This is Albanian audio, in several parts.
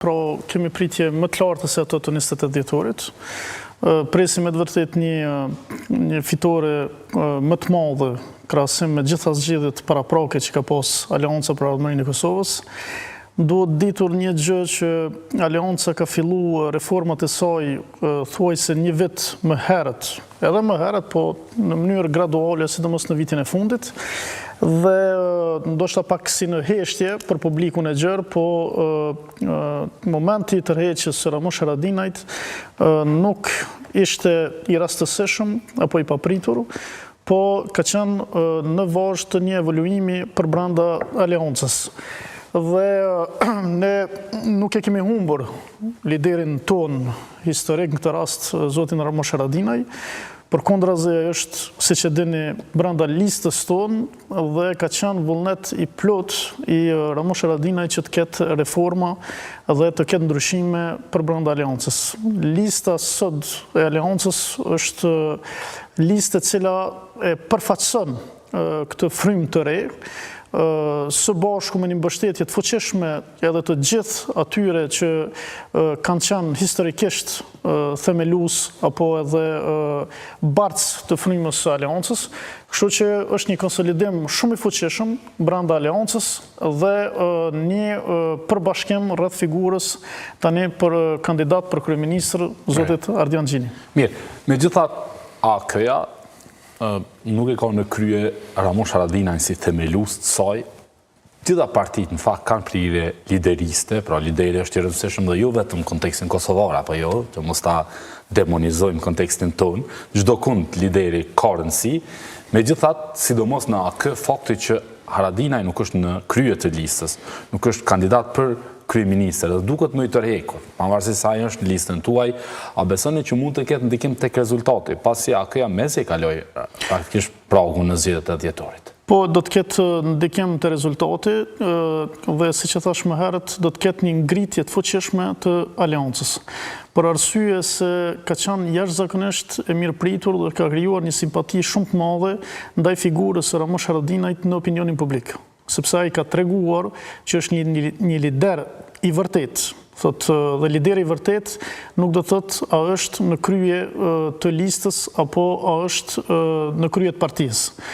Pra kemi pritje më të lartë se ato të 28 dhjetorit. Presim me të vërtet një fitore më të madhe krahasim me gjitha zgjedhjet paraprake që ka pas Aleanca për Ardhmërinë e Kosovës. Duhet ditur një gjë që Aleanca ka fillu reformat e saj thuajse një vit më herët, edhe më herët, po në mënyrë graduale, sidomos në vitin e fundit, dhe ndoshta pak si në heshtje për publikun e gjerë, po momenti i tërheqjes së Ramush Haradinajt nuk ishte i rastësishëm apo i papritur, po ka qenë në vazhd të një evoluimi për brenda Aleancës. Dhe ne nuk e kemi humbur liderin ton historik, në këtë rast zotin Ramush Haradinaj, përkundrazi është, siç e dini, brenda listës ton dhe ka qenë vullnet i plot i Ramush Haradinaj që të ketë reforma dhe të ketë ndryshime për brenda Aleancës. Lista sot e Aleancës është listë e cila e përfaqëson këtë frymë të re, së bashku me një mbështetje të fuqishme edhe të gjithë atyre që kanë qenë historikisht themelues apo edhe bartës të frymës së Aleancës, kështu që është një konsolidim shumë i fuqishëm brenda Aleancës dhe një përbashkim rreth figurës tani për kandidat për kryeministër zotit Ardian Xhini. Mirë, megjithatë AK-ja nuk e ka në krye Ramush Haradinaj si themelues të saj. Gjitha partitë në fakt kanë prirje lideriste, pra lideri është i rëndësishëm dhe jo vetëm në kontekstin kosovar apo jo, që mos ta demonizojmë kontekstin tonë, çdo kund lideri ka rëndësi. Megjithatë, sidomos në AK, fakti që Haradinaj nuk është në krye të listës, nuk është kandidat për kryeministër, dhe duket më i tërhekur, pavarësisht se ai është në listën tuaj, a besoni që mund të ketë ndikim tek rezultati, pasi AK-ja mezi kaloi praktikisht pragun në zgjedhjet e dhjetorit? Po, do të ketë ndikim të rezultati dhe siç e thash më herët, do të ketë një ngritje të fuqishme të Aleancës. Për arsye se ka qenë jashtëzakonisht e mirëpritur dhe ka krijuar një simpati shumë të madhe ndaj figurës së Ramush Haradinajt në opinionin publik, sepse ai ka treguar që është një lider i vërtet. Dhe lideri i vërtet nuk do thotë a është në krye të listës apo a është në krye të partisë.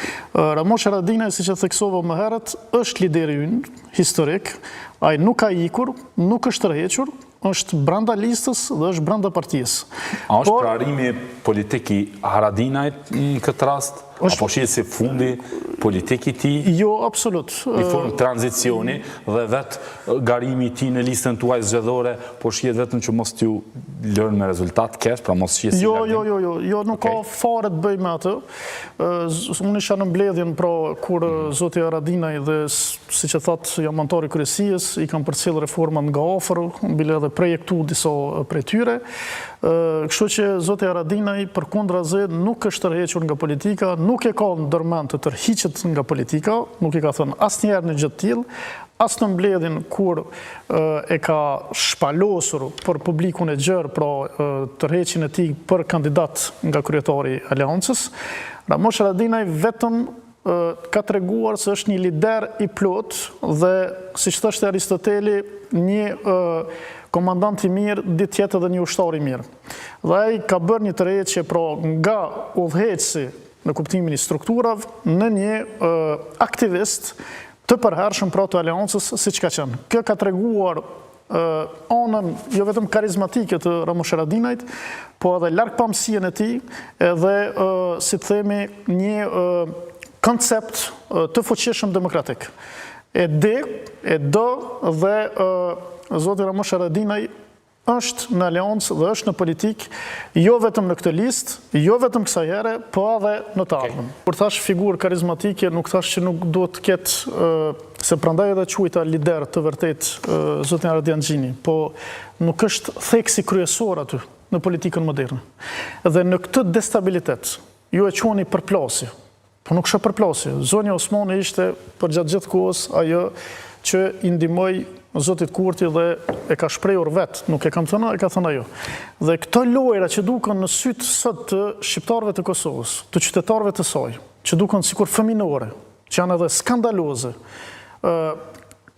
Ramush Haradinaj, siç e theksova më herët, është lideri ynë historik, ai nuk ka ikur, nuk është tërhequr, është brenda listës dhe është brenda partisë. A është prarimi politik i Haradinajt në këtë rast? Apo shihet si fundi politik i tij? Jo, absolut. Në formë tranzicioni dhe vetë garimi i tij në listën tuaj zgjedhore, po shihet vetëm që mos t'ju lërnë me rezultat keq, pra mos shihet si Jo, nuk ka fare të bëj me atë. Unë isha në mbledhjen pra kur zoti Haradinaj dhe siç e thatë jam antar i kryesisë, i kanë përcjell reformat nga afër, bile edhe projektu disa prej tyre. Kështu që zoti Haradinaj përkundrazi nuk është tërhequr nga politika, nuk e ka ndërmend të tërhiqet nga politika, nuk e ka thënë asnjëherë në gjë të tillë, as në mbledhjen kur e ka shpalosur për publikun e gjerë pra tërheqjen e tij për kandidat nga kryetari i Aleancës. Ramush Haradinaj vetëm ka treguar se është një lider i plot dhe, siç thoshte Aristoteli, një komandant i mirë, ditë tjetër edhe një ushtar i mirë. Dhe ai ka bërë një tërheqje pra nga udhëheqësi në kuptimin i strukturave në një aktivist të përhershëm pra të Aleancës, siç ka qenë. Kjo ka treguar anën jo vetëm karizmatike të Ramush Haradinajt, po edhe largpamësinë e tij, edhe si të themi një koncept të fuqishëm demokratik. E do dhe zoti Ramush Haradinaj është në Aleancë dhe është në politikë, jo vetëm në këtë listë, jo vetëm kësaj here, po edhe në të ardhmen. Kur thash figurë karizmatike, nuk thash që nuk duhet të ketë, se prandaj edhe quajta lider të vërtet zotin Ardian Xhini, po nuk është theksi kryesor aty në politikën moderne. Dhe në këtë destabilitet, ju e quani përplasje, po nuk është përplasje. Zonja Osmani ishte për gjatë gjithë kohës ajo që i ndihmoi zotit Kurti dhe e ka shprehur vetë, nuk e kam thënë, e ka thënë ajo. Dhe këto lojra që duken në sytë sot të shqiptarëve të Kosovës, të qytetarëve të saj, që duken sikur fëminore, që janë edhe skandaloze,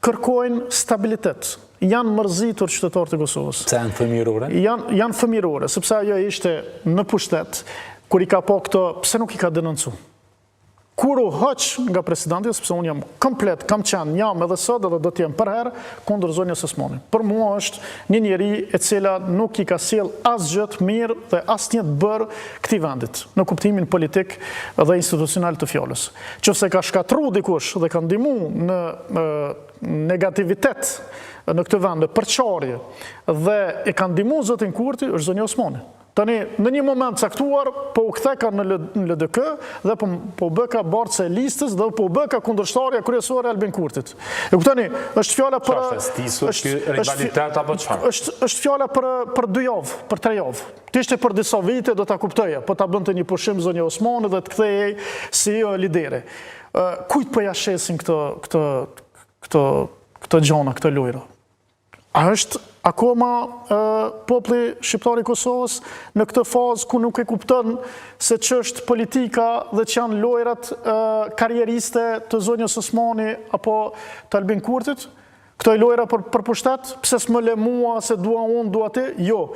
kërkojnë stabilitet, janë mërzitur qytetarët e Kosovës. Pse janë fëmijërore? Janë fëmijërore, sepse ajo ishte në pushtet, kur i ka po këto, pse nuk i ka denoncu? Kur u hëq nga presidenti, sepse unë jam komplet, kam qenë, jam edhe sot edhe do t'jem për herë, kundër zonjës Osmani. Për mua është një njeri e cila nuk i ka sjell asgjë mirë dhe asnjë të bërë këtij vendit, në kuptimin politik dhe institucional të fjalës. Qofse ka shkatru dikush dhe ka ndihmu në negativitet në këtë vend, në përçarje, dhe e ka ndihmu zotin Kurti, është zonja Osmani. Tani, në një moment caktuar, po u ktheka në LDK dhe po bëka bartëse e listës dhe po bëka kundërshtarja kryesore e Albin Kurtit. E kuptoni, është fjala për... është fjala për 2 javë, për 3 javë. Të ishte për disa vite, do ta kuptoja, po ta bënte një pushim zonja Osmani dhe të kthehej si lidere. Kujt po ja shesin këto gjona, këto lojra? A është akoma populli shqiptar i Kosovës në këtë fazë ku nuk e kupton se ç'është politika dhe që janë lojrat karrieriste të zonjës Osmani apo të Albin Kurtit? Këto lojra për pushtet? Pse s'më le mua, se dua unë, dua ti? Jo.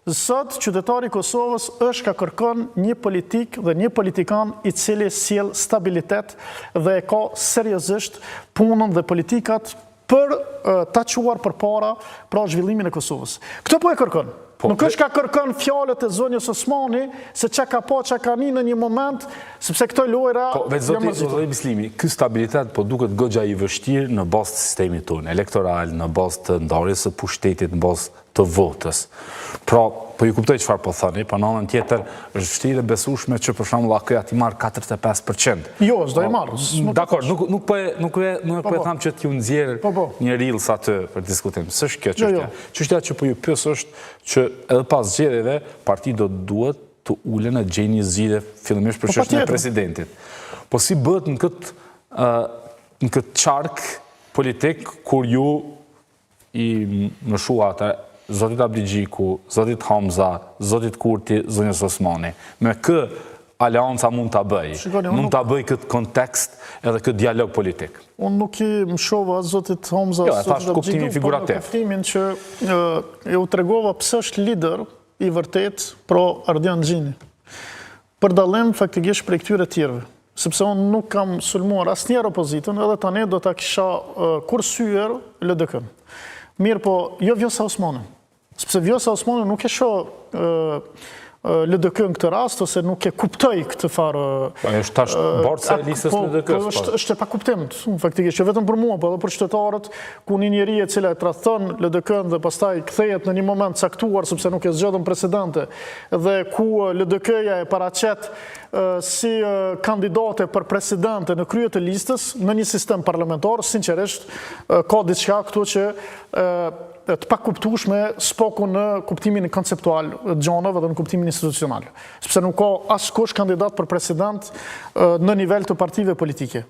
Sot, qytetari i Kosovës është ka kërkon një politik dhe një politikan i cili sjell stabilitet dhe e ka seriozisht punën dhe politikat për ta quar për para pra zhvillimin e Kosovës. Këtë po e kërkon. Nuk është ka kërkon fjalët e zonjës Osmani, se që ka po, që ka një në një moment, sepse këto lojra... Zoti Bislimi, ky stabilitet po duket goxha i vështirë në bazë të sistemit tonë, elektoral, në bazë të ndarjes së pushtetit, në bazë të votës. Pra, po ju kuptoj çfarë po thoni, po në anën tjetër është vështirë e besueshme që për shembull AKJ ti marr 45%. Jo, s'do i marr. Dakor, nuk po e tham që t'ju nxjerr një rils aty për diskutim. S'është kjo çështja. Çështja që po ju pyes është që edhe pas zgjedhjeve partia duhet të ulen në gjejnë një zgjidhje fillimisht për çështjen e presidentit. Po si bëhet në këtë çark politik kur ju i mëshuat zotit Abdigjiku, zotit Hamza, zotit Kurti, zonjës Osmani. Me kë aleanca mund të bëj? Mund të bëj këtë kontekst edhe këtë dialog politik? Unë nuk i mshova zotit Hamza, zotit Abdigjiku, por në kuptimin që e u tregova pse është lider i vërtet pro Ardian Xhini. Për dallim faktikisht për këtyre tjerëve. Sepse unë nuk kam sulmuar asnjëherë opozitën, edhe tani do ta kisha kursyer LDK-n. Mirë po, jo Vjosa Osmani. Sepse Vjosa Osmani nuk e shoh LDK në këtë rast, ose nuk e kuptoj këtë farë... është tash bartëse e listës LDK-s. është e pa kuptim, faktikisht, që vetëm për mua, po edhe për qytetarët, ku një njeri e cila e tradhton LDK-n dhe pastaj kthehet në një moment caktuar, sepse nuk e zgjodhen presidente, dhe ku LDK-ja e paraqet si kandidate për presidente në krye të listës, në një sistem parlamentar, sinqerisht, ka diçka këtu që të pakuptueshme s'poku në kuptimin konceptual të gjonave dhe në kuptimin institucional. Sepse nuk ka askush kandidat për president në nivel të partive politike.